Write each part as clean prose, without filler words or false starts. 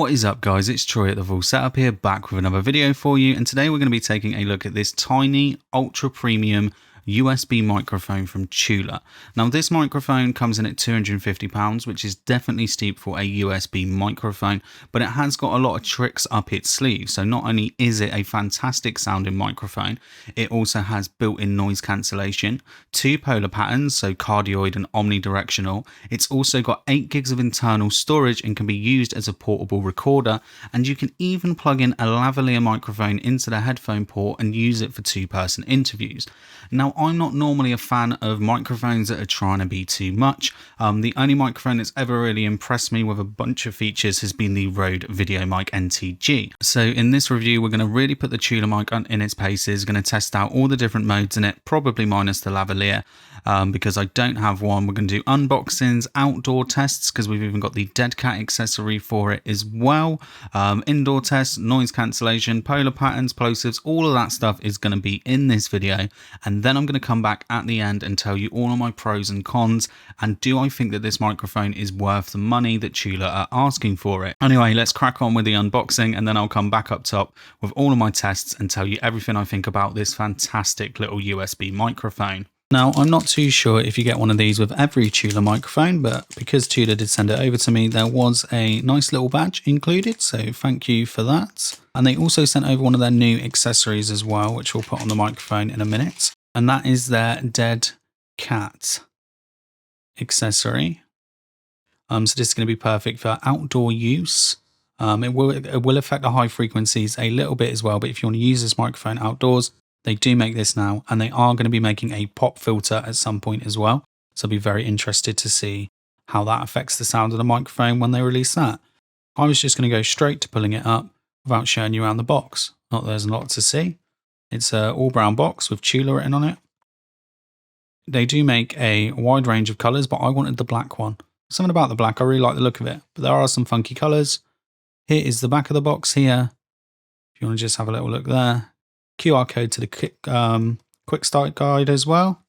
What is up guys, it's Troy at the Full Setup here, back with another video for you, and today we're going to be taking a look at this tiny, ultra premium USB microphone from Tula. Now this microphone comes in at £250, which is definitely steep for a USB microphone, but it has got a lot of tricks up its sleeve. So not only is it a fantastic sounding microphone, it also has built-in noise cancellation, 2 polar patterns, so cardioid and omnidirectional. It's also got 8 gigs of internal storage and can be used as a portable recorder, and you can even plug in a lavalier microphone into the headphone port and use it for 2-person interviews. Now I'm not normally a fan of microphones that are trying to be too much. The only microphone that's ever really impressed me with a bunch of features has been the Rode VideoMic NTG. So in this review, we're going to really put the Tula mic in its paces, going to test out all the different modes in it, probably minus the lavalier, because I don't have one. We're going to do unboxings, outdoor tests, because we've even got the Deadcat Accessorie for it as well. Indoor tests, noise cancellation, polar patterns, plosives, all of that stuff is going to be in this video. And then I'm going to come back at the end and tell you all of my pros and cons, and do I think that this microphone is worth the money that Tula are asking for it. Anyway, let's crack on with the unboxing, and then I'll come back up top with all of my tests and tell you everything I think about this fantastic little USB microphone. Now, I'm not too sure if you get one of these with every Tula microphone, but because Tula did send it over to me, there was a nice little badge included, so thank you for that. And they also sent over one of their new accessories as well, which we'll put on the microphone in a minute. And that is their Deadcat Accessorie. So this is going to be perfect for outdoor use. It will affect the high frequencies a little bit as well, but if you want to use this microphone outdoors, they do make this now, and they are going to be making a pop filter at some point as well. So I'll be very interested to see how that affects the sound of the microphone when they release that. I was just going to go straight to pulling it up without showing you around the box. Not that there's a lot to see. It's an all brown box with Tula written on it. They do make a wide range of colours, but I wanted the black one. Something about the black, I really like the look of it, but there are some funky colours. Here is the back of the box here. If you want to just have a little look there. QR code to the quick start guide as well.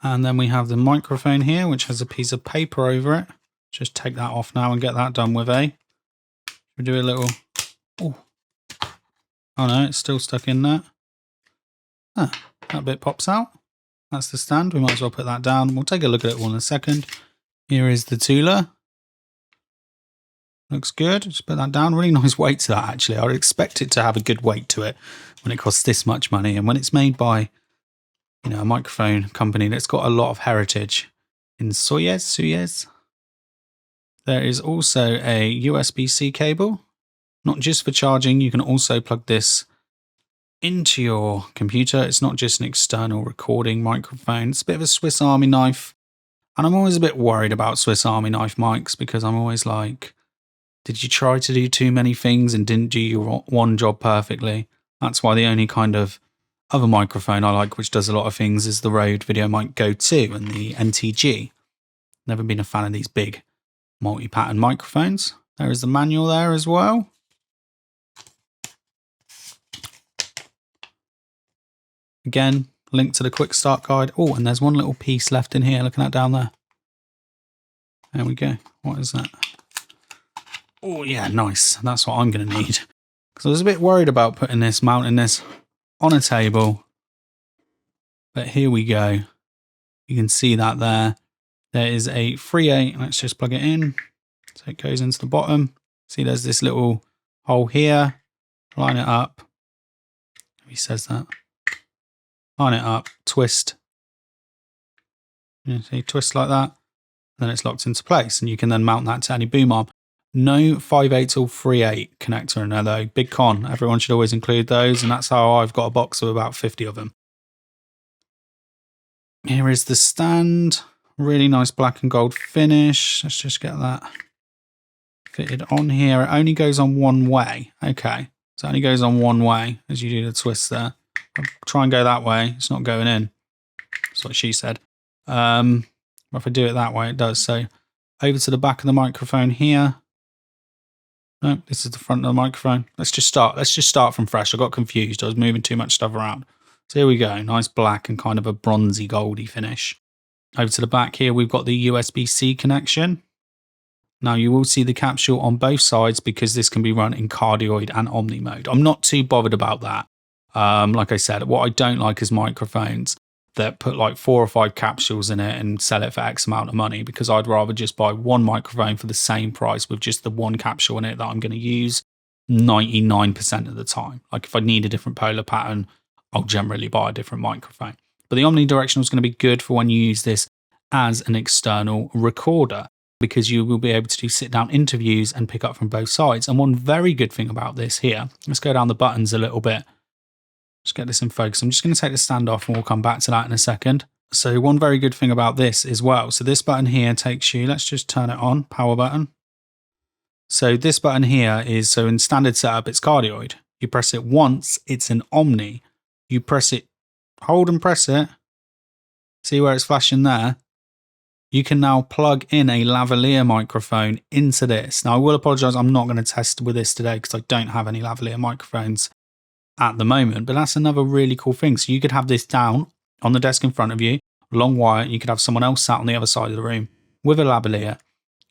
And then we have the microphone here, which has a piece of paper over it. Just take that off now and get that done with, eh? We do a little... Oh no, it's still stuck in there. Ah, that bit pops out. That's the stand. We might as well put that down. We'll take a look at it one in a second. Here is the Tula. Looks good. Just put that down. Really nice weight to that, actually. I would expect it to have a good weight to it when it costs this much money. And when it's made by, you know, a microphone company that's got a lot of heritage in Suez. There is also a USB-C cable. Not just for charging, you can also plug this into your computer. It's not just an external recording microphone. It's a bit of a Swiss Army knife. And I'm always a bit worried about Swiss Army knife mics, because I'm always like, did you try to do too many things and didn't do your one job perfectly? That's why the only kind of other microphone I like, which does a lot of things, is the Rode VideoMic Go 2 and the NTG. Never been a fan of these big multi-pattern microphones. There is the manual there as well. Again, link to the quick start guide. Oh, and there's one little piece left in here, looking at down there. There we go. What is that? Oh yeah, nice. That's what I'm going to need. Because I was a bit worried about mounting this on a table. But here we go. You can see that there. There is a 3/8. Let's just plug it in. So it goes into the bottom. See, there's this little hole here. Line it up. He says that. Line it up, twist. You see, twist like that. Then it's locked into place, and you can then mount that to any boom arm. No 5/8 or 3/8 connector in there though. Big con. Everyone should always include those, and that's how I've got a box of about 50 of them. Here is the stand. Really nice black and gold finish. Let's just get that fitted on here. It only goes on one way. Okay, so it only goes on one way as you do the twist there. I'll try and go that way. It's not going in. That's what she said. If I do it that way, it does. So over to the back of the microphone here. No, this is the front of the microphone. Let's just start from fresh. I got confused. I was moving too much stuff around. So here we go. Nice black and kind of a bronzy goldy finish. Over to the back here, we've got the USB-C connection. Now you will see the capsule on both sides because this can be run in cardioid and omni mode. I'm not too bothered about that. Like I said, what I don't like is microphones that put like 4 or 5 capsules in it and sell it for X amount of money, because I'd rather just buy one microphone for the same price with just the one capsule in it that I'm going to use 99% of the time. Like if I need a different polar pattern, I'll generally buy a different microphone. But the omnidirectional is going to be good for when you use this as an external recorder, because you will be able to do sit down interviews and pick up from both sides. And one very good thing about this here, let's go down the buttons a little bit. Just get this in focus. I'm just going to take the stand off and we'll come back to that in a second. So one very good thing about this as well. So this button here takes you, let's just turn it on, power button. So this button here is, so in standard setup, it's cardioid. You press it once, it's an omni. You press it, hold and press it. See where it's flashing there? You can now plug in a lavalier microphone into this. Now I will apologize, I'm not going to test with this today because I don't have any lavalier microphones at the moment, but that's another really cool thing. So you could have this down on the desk in front of you, long wire. You could have someone else sat on the other side of the room with a lavalier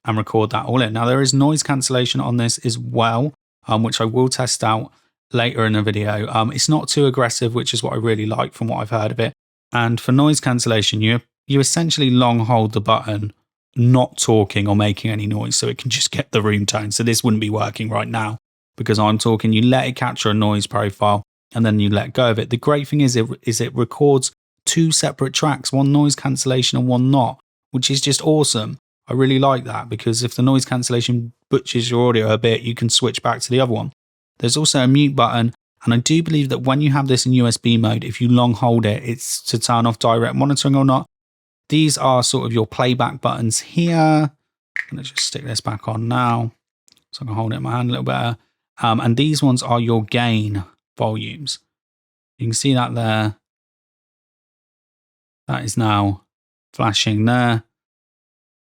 and record that all in. Now there is noise cancellation on this as well, which I will test out later in the video. It's not too aggressive, which is what I really like from what I've heard of it. And for noise cancellation, you essentially long hold the button, not talking or making any noise, so it can just get the room tone. So this wouldn't be working right now because I'm talking. You let it capture a noise profile and then you let go of it. The great thing is it records 2 separate tracks, one noise cancellation and one not, which is just awesome. I really like that, because if the noise cancellation butchers your audio a bit, you can switch back to the other one. There's also a mute button, and I do believe that when you have this in USB mode, if you long hold it, it's to turn off direct monitoring or not. These are sort of your playback buttons here. I'm going to just stick this back on now, so I can hold it in my hand a little better. And these ones are your gain volumes. You can see that there. That is now flashing there,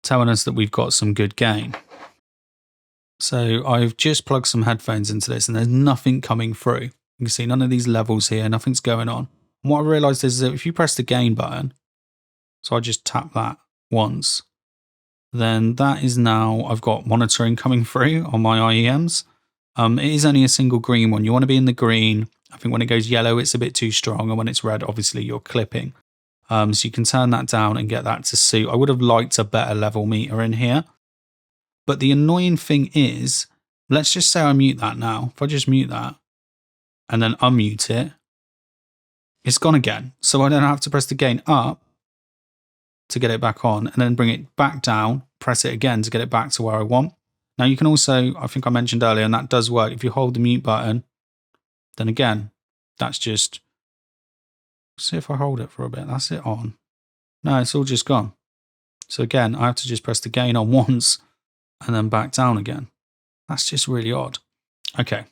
telling us that we've got some good gain. So I've just plugged some headphones into this and there's nothing coming through. You can see none of these levels here, nothing's going on. And what I realized is that if you press the gain button, so I just tap that once, then that is now, I've got monitoring coming through on my IEMs. It is only a single green one. You want to be in the green. I think when it goes yellow, it's a bit too strong. And when it's red, obviously you're clipping. So you can turn that down and get that to suit. I would have liked a better level meter in here. But the annoying thing is, let's just say I mute that now. If I just mute that and then unmute it, it's gone again. So I don't have to press the gain up to get it back on and then bring it back down, press it again to get it back to where I want. Now you can also, I think I mentioned earlier, and that does work. If you hold the mute button, then again, that's just, see if I hold it for a bit, that's it on. No, it's all just gone. So again, I have to just press the gain on once and then back down again. That's just really odd. Okay,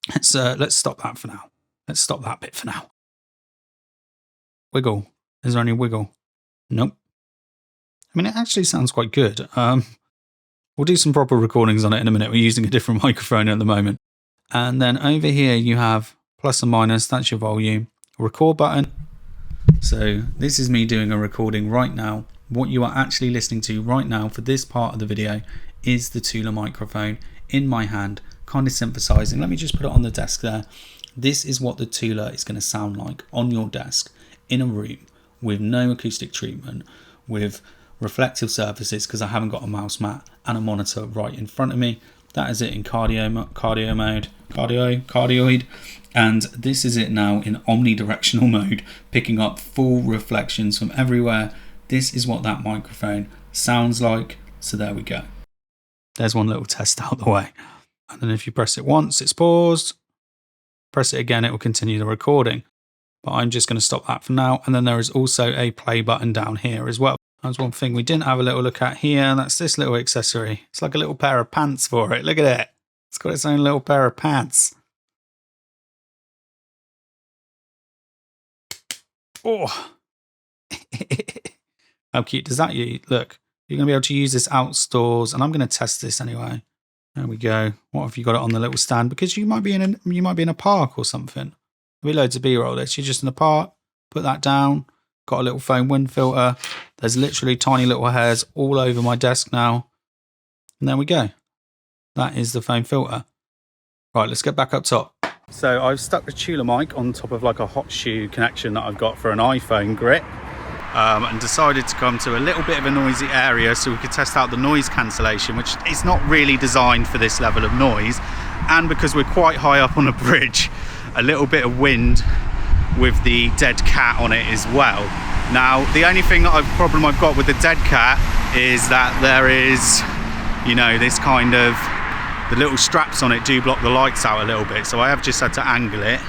let's stop that for now. Let's stop that bit for now. Wiggle. Is there any wiggle? Nope. I mean, it actually sounds quite good. We'll do some proper recordings on it in a minute. We're using a different microphone at the moment. And then over here you have plus and minus, that's your volume. Record button. So this is me doing a recording right now. What you are actually listening to right now for this part of the video is the Tula microphone in my hand, kind of synthesizing. Let me just put it on the desk there. This is what the Tula is going to sound like on your desk in a room with no acoustic treatment, with reflective surfaces, because I haven't got a mouse mat and a monitor right in front of me. That is it in cardioid, and this is it now in omnidirectional mode, picking up full reflections from everywhere. This is what that microphone sounds like. So there we go. There's one little test out the way. And then if you press it once, it's paused. Press it again, it will continue the recording. But I'm just going to stop that for now. And then there is also a play button down here as well. That's one thing we didn't have a little look at here. That's this little accessory. It's like a little pair of pants for it. Look at it. It's got its own little pair of pants. Oh. How cute does that you look? You're going to be able to use this outdoors, and I'm going to test this anyway. There we go. What if you got it on the little stand? Because you might be in a park or something. There'll be loads of B-roll. You're just in a park. Put that down. got a little foam wind filter. There's literally tiny little hairs all over my desk now. And there we go. That is the foam filter. Right, let's get back up top. So I've stuck the Tula mic on top of like a hot shoe connection that I've got for an iPhone grip. And decided to come to a little bit of a noisy area so we could test out the noise cancellation, which is not really designed for this level of noise. And because we're quite high up on a bridge, a little bit of wind with the Deadcat on it as well. Now, the only problem I've got with the Deadcat is that there is, you know, this kind of, the little straps on it do block the lights out a little bit, so I have just had to angle it.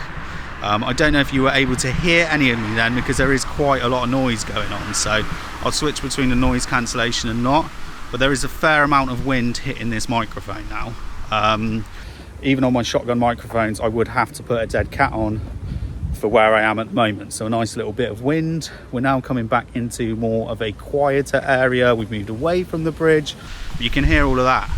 I don't know if you were able to hear any of me then, because there is quite a lot of noise going on, so I'll switch between the noise cancellation and not, but there is a fair amount of wind hitting this microphone now. Even on my shotgun microphones, I would have to put a Deadcat on for where I am at the moment, so a nice little bit of wind. We're now coming back into more of a quieter area. We've moved away from the bridge, but you can hear all of that.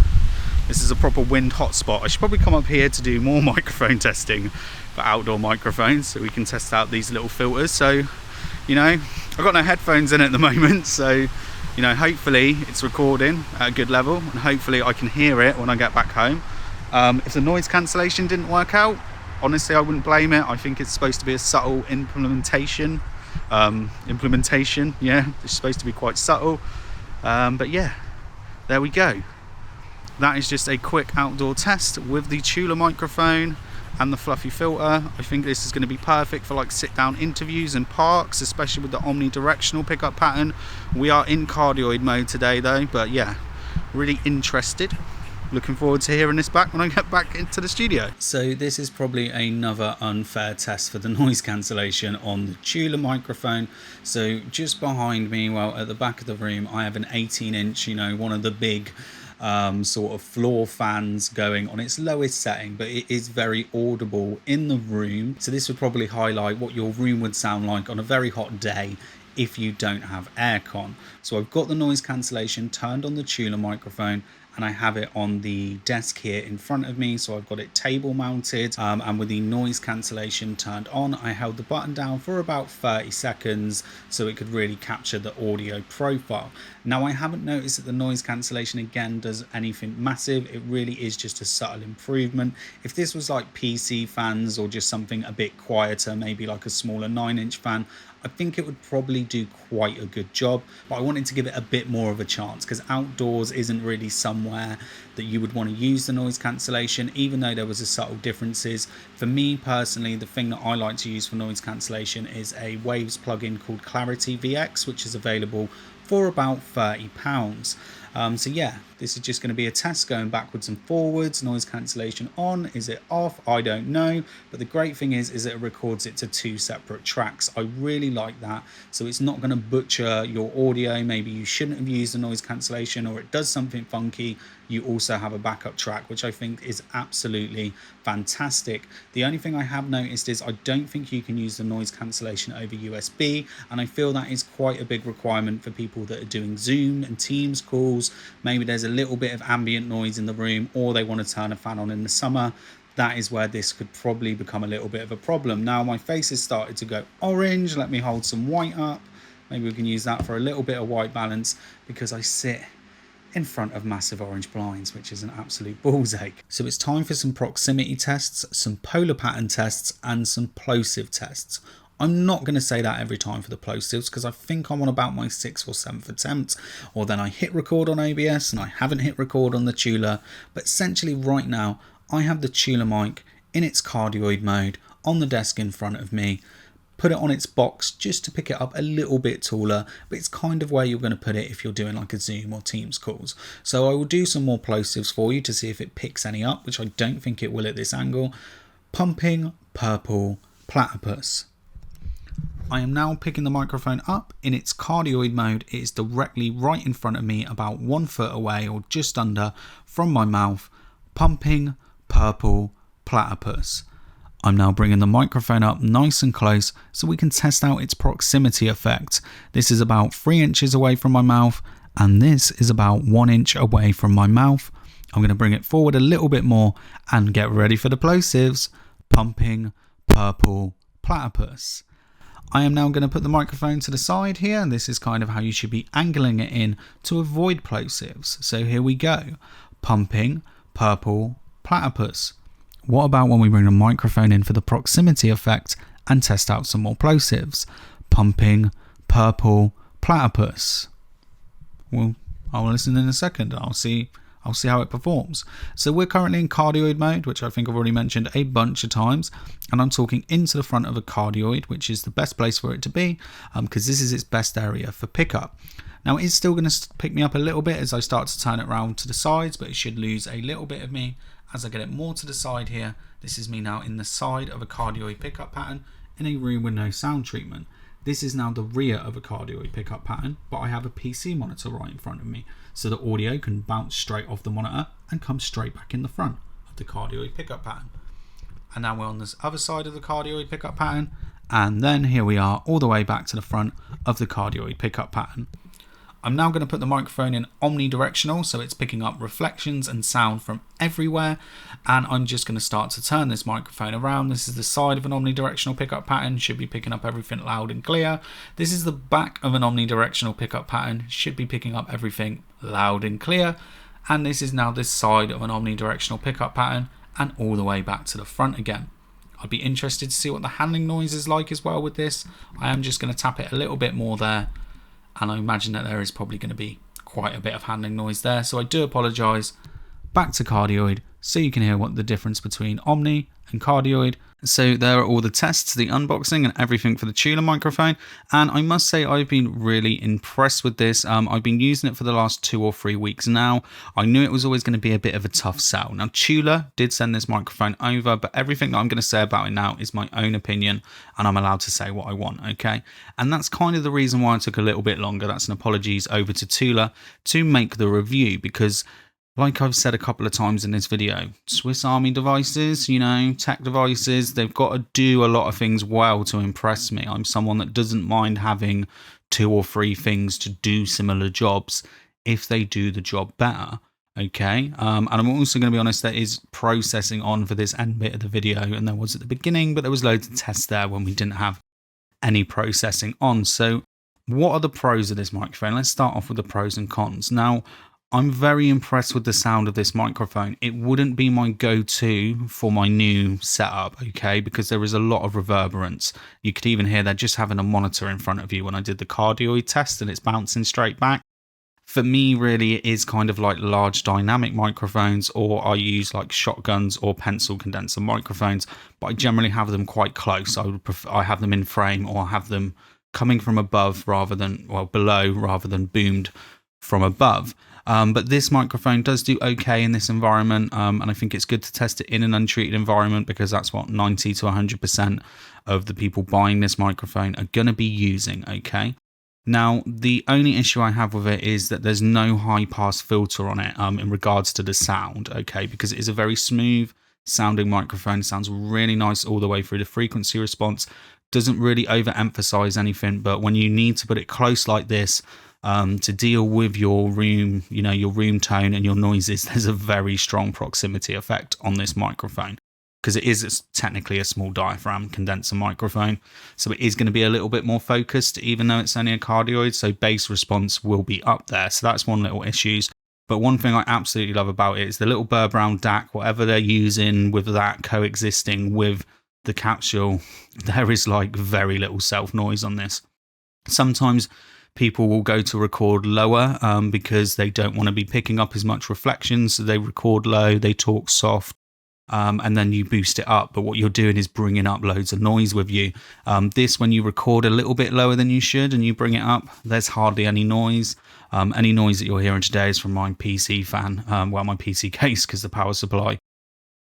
This is a proper wind hotspot. I should probably come up here to do more microphone testing for outdoor microphones so we can test out these little filters. So, you know, I've got no headphones in at the moment, so, you know, hopefully it's recording at a good level and hopefully I can hear it when I get back home. If the noise cancellation didn't work out, honestly, I wouldn't blame it. I think it's supposed to be a subtle implementation. Yeah, it's supposed to be quite subtle. But yeah, there we go. That is just a quick outdoor test with the Tula microphone and the fluffy filter. I think this is going to be perfect for like sit down interviews in parks, especially with the omnidirectional pickup pattern. We are in cardioid mode today though, but yeah, really interested. Looking forward to hearing this back when I get back into the studio. So this is probably another unfair test for the noise cancellation on the Tula microphone. So just behind me, well, at the back of the room, I have an 18-inch, you know, one of the big sort of floor fans going on its lowest setting, but it is very audible in the room. So this would probably highlight what your room would sound like on a very hot day if you don't have aircon. So I've got the noise cancellation turned on the Tula microphone, and I have it on the desk here in front of me, so I've got it table mounted, and with the noise cancellation turned on, I held the button down for about 30 seconds so it could really capture the audio profile. Now, I haven't noticed that the noise cancellation again does anything massive. It really is just a subtle improvement. If this was like PC fans or just something a bit quieter, maybe like a smaller 9-inch fan, I think it would probably do quite a good job, but I wanted to give it a bit more of a chance because outdoors isn't really somewhere that you would want to use the noise cancellation, even though there was a subtle differences. For me personally, the thing that I like to use for noise cancellation is a Waves plugin called Clarity VX, which is available for about £30. So yeah, this is just going to be a test going backwards and forwards. Noise cancellation on, is it off? I don't know, but the great thing is it records it to 2 separate tracks. I really like that, so it's not going to butcher your audio. Maybe you shouldn't have used the noise cancellation, or it does something funky, you also have a backup track, which I think is absolutely fantastic. The only thing I have noticed is I don't think you can use the noise cancellation over USB, and I feel that is quite a big requirement for people that are doing Zoom and Teams calls. Maybe there's a little bit of ambient noise in the room, or they want to turn a fan on in the summer. That is where this could probably become a little bit of a problem. Now my face has started to go orange. Let me hold some white up. Maybe we can use that for a little bit of white balance, because I sit in front of massive orange blinds, which is an absolute ball's ache. So it's time for some proximity tests, some polar pattern tests, and some plosive tests. I'm not going to say that every time for the plosives, because I think I'm on about my 6th or 7th attempt, or then I hit record on OBS and I haven't hit record on the Tula. But essentially right now, I have the Tula mic in its cardioid mode on the desk in front of me. Put it on its box just to pick it up a little bit taller, but it's kind of where you're going to put it if you're doing like a Zoom or Teams calls. So I will do some more plosives for you to see if it picks any up, which I don't think it will at this angle. Pumping purple platypus. I am now picking the microphone up in its cardioid mode. It is directly right in front of me, about 1 foot away or just under from my mouth. Pumping purple platypus. I'm now bringing the microphone up nice and close so we can test out its proximity effect. This is about 3 inches away from my mouth, and this is about 1 inch away from my mouth. I'm going to bring it forward a little bit more and get ready for the plosives. Pumping purple platypus. I am now going to put the microphone to the side here, and this is kind of how you should be angling it in to avoid plosives. So here we go. Pumping, purple, platypus. What about when we bring the microphone in for the proximity effect and test out some more plosives? Pumping, purple, platypus. Well, I'll listen in a second. I'll see how it performs. So we're currently in cardioid mode, which I think I've already mentioned a bunch of times, and I'm talking into the front of a cardioid, which is the best place for it to be, because this is its best area for pickup. Now it's still going to pick me up a little bit as I start to turn it around to the sides, but it should lose a little bit of me as I get it more to the side here. This is me now in the side of a cardioid pickup pattern in a room with no sound treatment. This is now the rear of a cardioid pickup pattern, but I have a PC monitor right in front of me, so the audio can bounce straight off the monitor and come straight back in the front of the cardioid pickup pattern. And now we're on this other side of the cardioid pickup pattern, and then here we are all the way back to the front of the cardioid pickup pattern. I'm now going to put the microphone in omnidirectional, so it's picking up reflections and sound from everywhere, and I'm just going to start to turn this microphone around. This is the side of an omnidirectional pickup pattern, should be picking up everything loud and clear. This is the back of an omnidirectional pickup pattern, should be picking up everything loud and clear. And this is now this side of an omnidirectional pickup pattern, and all the way back to the front again. I'd be interested to see what the handling noise is like as well with this. I am just going to tap it a little bit more there, and I imagine that there is probably going to be quite a bit of handling noise there, so I do apologise. Back to cardioid, so you can hear what the difference between omni and cardioid. So there are all the tests, the unboxing and everything for the Tula microphone, and I must say I've been really impressed with this. I've been using it for the last 2 or 3 weeks now. I knew it was always going to be a bit of a tough sell. Now Tula did send this microphone over, but everything that I'm going to say about it now is my own opinion, and I'm allowed to say what I want, okay? And that's kind of the reason why it took a little bit longer. That's an apologies over to Tula to make the review, because like I've said a couple of times in this video, Swiss Army devices, you know, tech devices, they've got to do a lot of things well to impress me. I'm someone that doesn't mind having 2 or 3 things to do similar jobs if they do the job better, okay? And I'm also going to be honest, there is processing on for this end bit of the video, and there was at the beginning, but there was loads of tests there when we didn't have any processing on. So what are the pros of this microphone? Let's start off with the pros and cons. Now, I'm very impressed with the sound of this microphone. It wouldn't be my go-to for my new setup, okay, because there is a lot of reverberance. You could even hear that just having a monitor in front of you when I did the cardioid test and it's bouncing straight back. For me, really, it is kind of like large dynamic microphones, or I use like shotguns or pencil condenser microphones, but I generally have them quite close. I have them in frame, or have them coming from above rather than, well, below rather than boomed from above. But this microphone does do okay in this environment, and I think it's good to test it in an untreated environment, because that's what 90 to 100% of the people buying this microphone are going to be using, okay? Now, the only issue I have with it is that there's no high pass filter on it in regards to the sound, okay? Because it is a very smooth sounding microphone. It sounds really nice all the way through the frequency response. Doesn't really overemphasize anything, but when you need to put it close like this, to deal with your room, you know, your room tone and your noises, there's a very strong proximity effect on this microphone, because it is technically a small diaphragm condenser microphone, so it is going to be a little bit more focused, even though it's only a cardioid, so bass response will be up there. So that's one little issue. But one thing I absolutely love about it is the little Burr Brown DAC, whatever they're using with that coexisting with the capsule, there is like very little self noise on this. Sometimes people will go to record lower because they don't want to be picking up as much reflections, so they record low, they talk soft, and then you boost it up, but what you're doing is bringing up loads of noise with you. This, when you record a little bit lower than you should and you bring it up, there's hardly any noise. Any noise that you're hearing today is from my PC fan, my PC case, because the power supply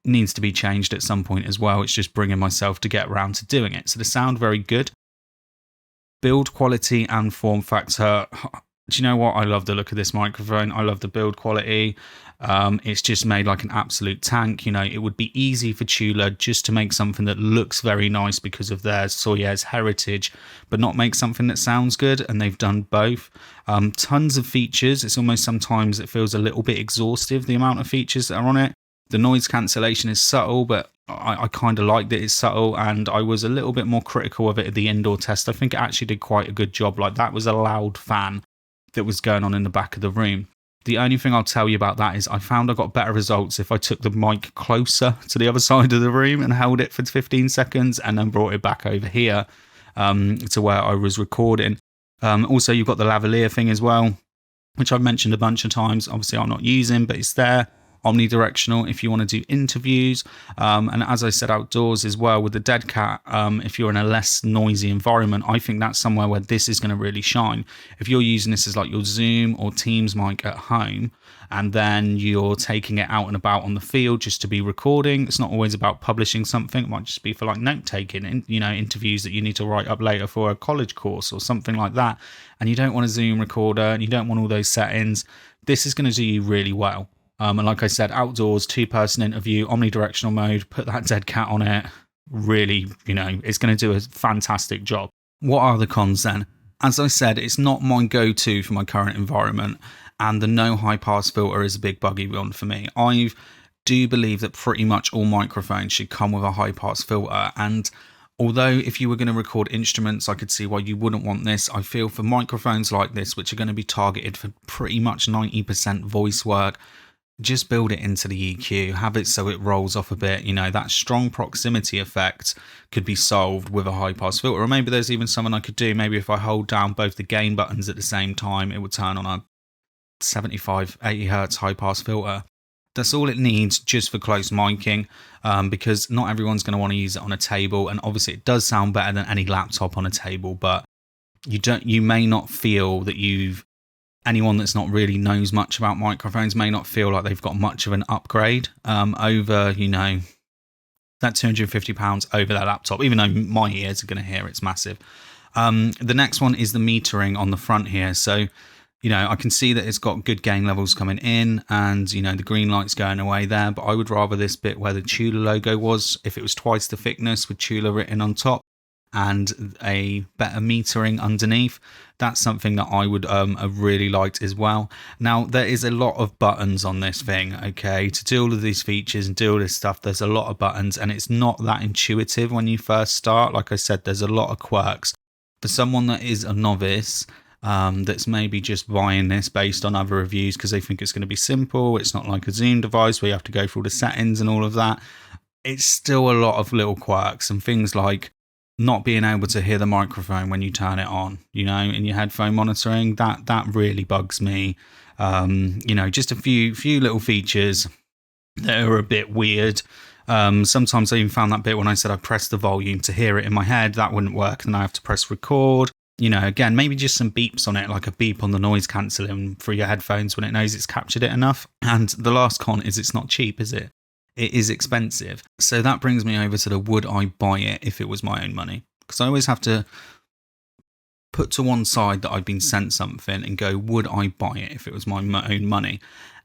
needs to be changed at some point as well. It's just bringing myself to get around to doing it. So the sound very good. Build quality and form factor. Do you know what? I love the look of this microphone. I love the build quality. It's just made like an absolute tank. You know, it would be easy for Tula just to make something that looks very nice because of their Soyez heritage, but not make something that sounds good, and they've done both. Tons of features. It's almost sometimes it feels a little bit exhaustive, the amount of features that are on it. The noise cancellation is subtle, but I kind of liked it. It's subtle, and I was a little bit more critical of it at the indoor test. I think it actually did quite a good job. Like, that was a loud fan that was going on in the back of the room. The only thing I'll tell you about that is I found I got better results if I took the mic closer to the other side of the room and held it for 15 seconds and then brought it back over here to where I was recording. Also, you've got the lavalier thing as well, which I've mentioned a bunch of times. Obviously, I'm not using, but it's there. Omnidirectional if you want to do interviews, and as I said, outdoors as well with the Deadcat. If you're in a less noisy environment, I think that's somewhere where this is going to really shine. If you're using this as like your Zoom or Teams mic at home, and then you're taking it out and about on the field just to be recording, it's not always about publishing something. It might just be for like note taking, and interviews that you need to write up later for a college course or something like that, and you don't want a Zoom recorder and you don't want all those settings. This is going to do you really well. And like I said, outdoors, 2-person interview, omnidirectional mode, put that Deadcat on it. Really, it's going to do a fantastic job. What are the cons then? As I said, it's not my go-to for my current environment, and the no high pass filter is a big buggy one for me. I do believe that pretty much all microphones should come with a high pass filter, and although if you were going to record instruments, I could see why you wouldn't want this. I feel for microphones like this, which are going to be targeted for pretty much 90% voice work, just build it into the EQ, have it so it rolls off a bit. That strong proximity effect could be solved with a high pass filter. Or maybe there's even something I could do. Maybe if I hold down both the gain buttons at the same time, it would turn on a 75, 80 hertz high pass filter. That's all it needs just for close miking, because not everyone's going to want to use it on a table. And obviously it does sound better than any laptop on a table, but you may not feel that anyone that's not really knows much about microphones may not feel like they've got much of an upgrade over, that £250 over that laptop, even though my ears are going to hear it's massive. The next one is the metering on the front here. So, I can see that it's got good gain levels coming in, and, the green light's going away there, but I would rather this bit where the Tula logo was, if it was twice the thickness with Tula written on top, and a better metering underneath. That's something that I would have really liked as well. Now, there is a lot of buttons on this thing, okay? To do all of these features and do all this stuff, there's a lot of buttons, and it's not that intuitive when you first start. Like I said, there's a lot of quirks. For someone that is a novice, that's maybe just buying this based on other reviews because they think it's going to be simple, it's not like a Zoom device where you have to go through all the settings and all of that, it's still a lot of little quirks and things like not being able to hear the microphone when you turn it on, in your headphone monitoring. That really bugs me. Just a few little features that are a bit weird. Sometimes I even found that bit when I said I pressed the volume to hear it in my head, that wouldn't work, and I have to press record. Again, maybe just some beeps on it, like a beep on the noise cancelling for your headphones when it knows it's captured it enough. And the last con is it's not cheap, is it? It is expensive. So that brings me over to the would I buy it if it was my own money? Because I always have to put to one side that I've been sent something and go, would I buy it if it was my own money?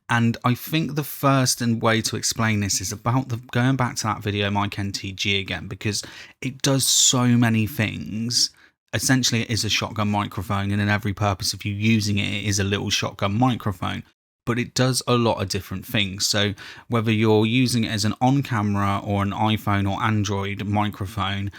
And I think the first way to explain this is about going back to that video Mic NTG again, because it does so many things. Essentially, it is a shotgun microphone, and in every purpose of you using it, it is a little shotgun microphone. But it does a lot of different things. So whether you're using it as an on-camera or an iPhone or Android microphone,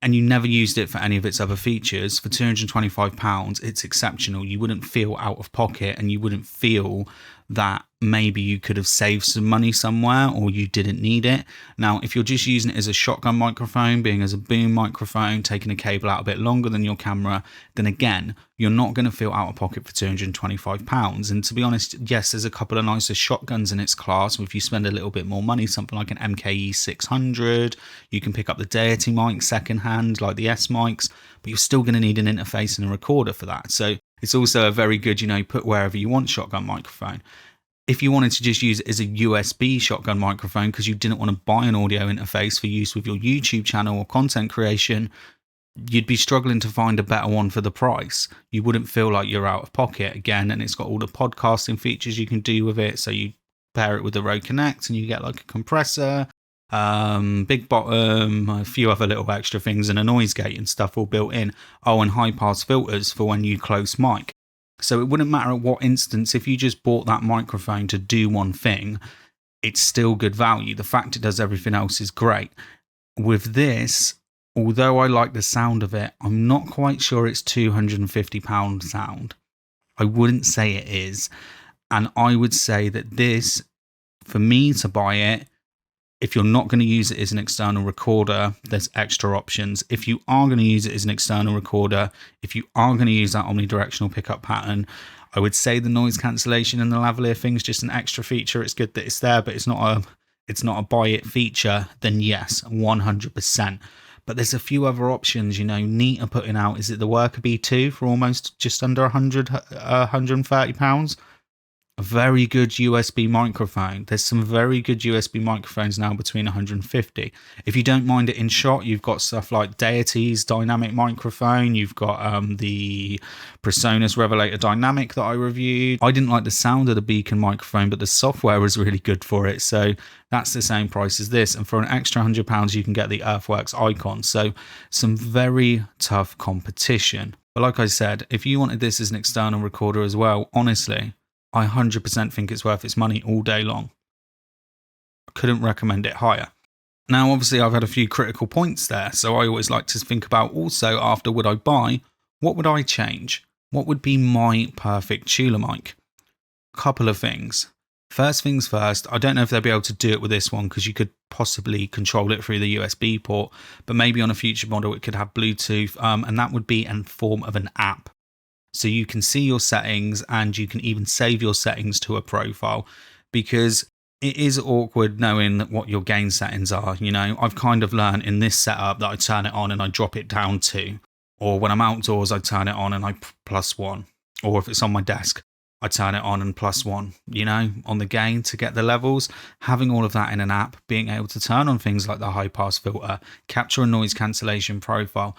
and you never used it for any of its other features, for £225, it's exceptional. You wouldn't feel out of pocket, and you wouldn't feel that maybe you could have saved some money somewhere or you didn't need it. Now, if you're just using it as a shotgun microphone, being as a boom microphone, taking a cable out a bit longer than your camera, then again, you're not going to feel out of pocket for £225. And to be honest, yes, there's a couple of nicer shotguns in its class. If you spend a little bit more money, something like an MKE600, you can pick up the Deity mic secondhand, like the S mics, but you're still going to need an interface and a recorder for that. So it's also a very good, put wherever you want shotgun microphone. If you wanted to just use it as a USB shotgun microphone because you didn't want to buy an audio interface for use with your YouTube channel or content creation, you'd be struggling to find a better one for the price. You wouldn't feel like you're out of pocket again, and it's got all the podcasting features you can do with it. So you pair it with the Rode Connect and you get like a compressor, big bottom, a few other little extra things, and a noise gate and stuff all built in. Oh, and high pass filters for when you close mic. So it wouldn't matter at what instance, if you just bought that microphone to do one thing, it's still good value. The fact it does everything else is great. With this, although I like the sound of it, I'm not quite sure it's £250 sound. I wouldn't say it is. And I would say that this, for me to buy it, if you're not going to use it as an external recorder, there's extra options. If you are going to use it as an external recorder, if you are going to use that omnidirectional pickup pattern, I would say the noise cancellation and the lavalier thing is just an extra feature. It's good that it's there, but it's not a buy it feature. Then yes, 100%. But there's a few other options. Neat are putting out, is it the Worker B2 for almost just under £130? A very good USB microphone. There's some very good USB microphones now between 150. If you don't mind it in shot, you've got stuff like Deity's dynamic microphone. You've got the Presonus Revelator Dynamic that I reviewed. I didn't like the sound of the Beacon microphone, but the software was really good for it. So that's the same price as this. And for an extra £100, you can get the Earthworks Icon. So some very tough competition. But like I said, if you wanted this as an external recorder as well, honestly, I 100% think it's worth its money all day long. I couldn't recommend it higher. Now, obviously, I've had a few critical points there, so I always like to think about also after would I buy, what would I change? What would be my perfect Tula mic? Couple of things. First things first, I don't know if they'll be able to do it with this one because you could possibly control it through the USB port, but maybe on a future model it could have Bluetooth, and that would be in form of an app. So you can see your settings and you can even save your settings to a profile, because it is awkward knowing what your gain settings are. I've kind of learned in this setup that I turn it on and I drop it down 2, or when I'm outdoors, I turn it on and I +1, or if it's on my desk, I turn it on and +1, on the gain to get the levels. Having all of that in an app, being able to turn on things like the high pass filter, capture a noise cancellation profile,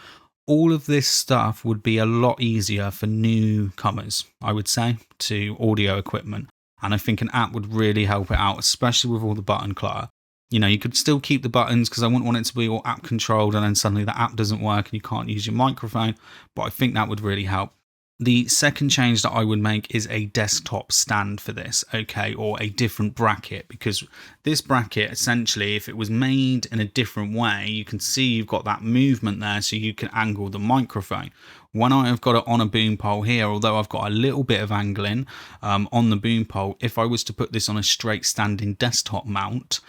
all of this stuff would be a lot easier for newcomers, I would say, to audio equipment. And I think an app would really help it out, especially with all the button clutter. You could still keep the buttons because I wouldn't want it to be all app controlled and then suddenly the app doesn't work and you can't use your microphone. But I think that would really help. The second change that I would make is a desktop stand for this, okay, or a different bracket, because this bracket, essentially, if it was made in a different way, you can see you've got that movement there so you can angle the microphone. When I have got it on a boom pole here, although I've got a little bit of angling on the boom pole, if I was to put this on a straight standing desktop mount,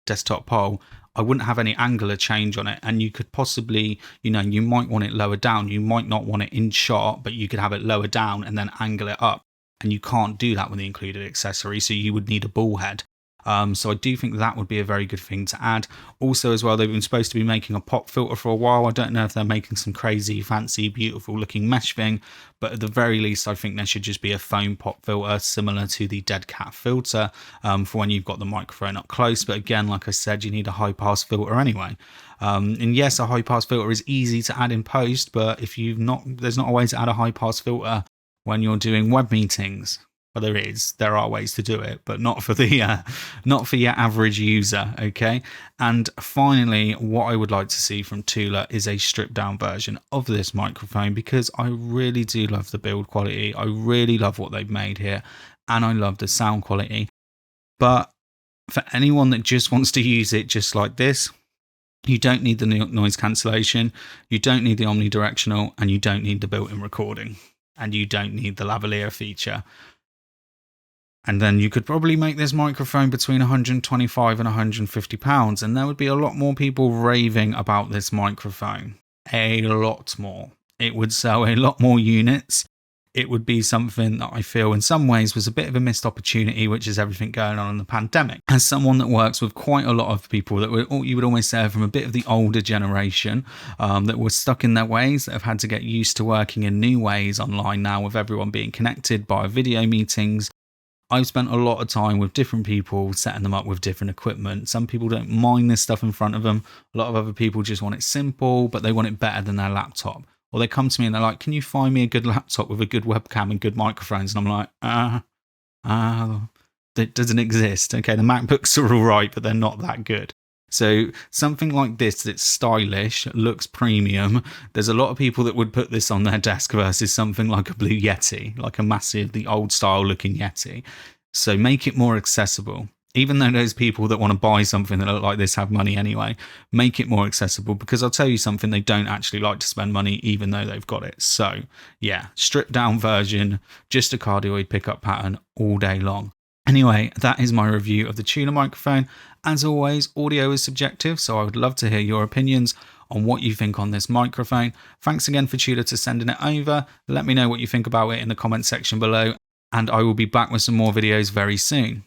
desktop pole, I wouldn't have any angular change on it, and you could possibly, you might want it lower down. You might not want it in shot, but you could have it lower down and then angle it up. And you can't do that with the included accessory, so you would need a ball head. So I do think that would be a very good thing to add. Also as well, they've been supposed to be making a pop filter for a while. I don't know if they're making some crazy, fancy, beautiful looking mesh thing, but at the very least, I think there should just be a foam pop filter similar to the Deadcat filter for when you've got the microphone up close. But again, like I said, you need a high pass filter anyway. And yes, a high pass filter is easy to add in post, but if there's not a way to add a high pass filter when you're doing web meetings. Well, there are ways to do it, but not for your average user, okay? And finally, what I would like to see from Tula is a stripped down version of this microphone, because I really do love the build quality. I really love what they've made here, and I love the sound quality. But for anyone that just wants to use it just like this, you don't need the noise cancellation, you don't need the omnidirectional, and you don't need the built-in recording, and you don't need the lavalier feature. And then you could probably make this microphone between £125 and £150, and there would be a lot more people raving about this microphone. A lot more. It would sell a lot more units. It would be something that I feel in some ways was a bit of a missed opportunity, which is everything going on in the pandemic. As someone that works with quite a lot of people that you would always say from a bit of the older generation that were stuck in their ways, that have had to get used to working in new ways online now with everyone being connected by video meetings, I've spent a lot of time with different people, setting them up with different equipment. Some people don't mind this stuff in front of them. A lot of other people just want it simple, but they want it better than their laptop. Or they come to me and they're like, can you find me a good laptop with a good webcam and good microphones? And I'm like, that doesn't exist. Okay, the MacBooks are all right, but they're not that good. So something like this that's stylish, looks premium. There's a lot of people that would put this on their desk versus something like a Blue Yeti, like a massive, the old style looking Yeti. So make it more accessible. Even though those people that want to buy something that look like this have money anyway, make it more accessible, because I'll tell you something, they don't actually like to spend money even though they've got it. So yeah, stripped down version, just a cardioid pickup pattern all day long. Anyway, that is my review of the Tula microphone. As always, audio is subjective, so I would love to hear your opinions on what you think on this microphone. Thanks again for Tula to sending it over. Let me know what you think about it in the comment section below, and I will be back with some more videos very soon.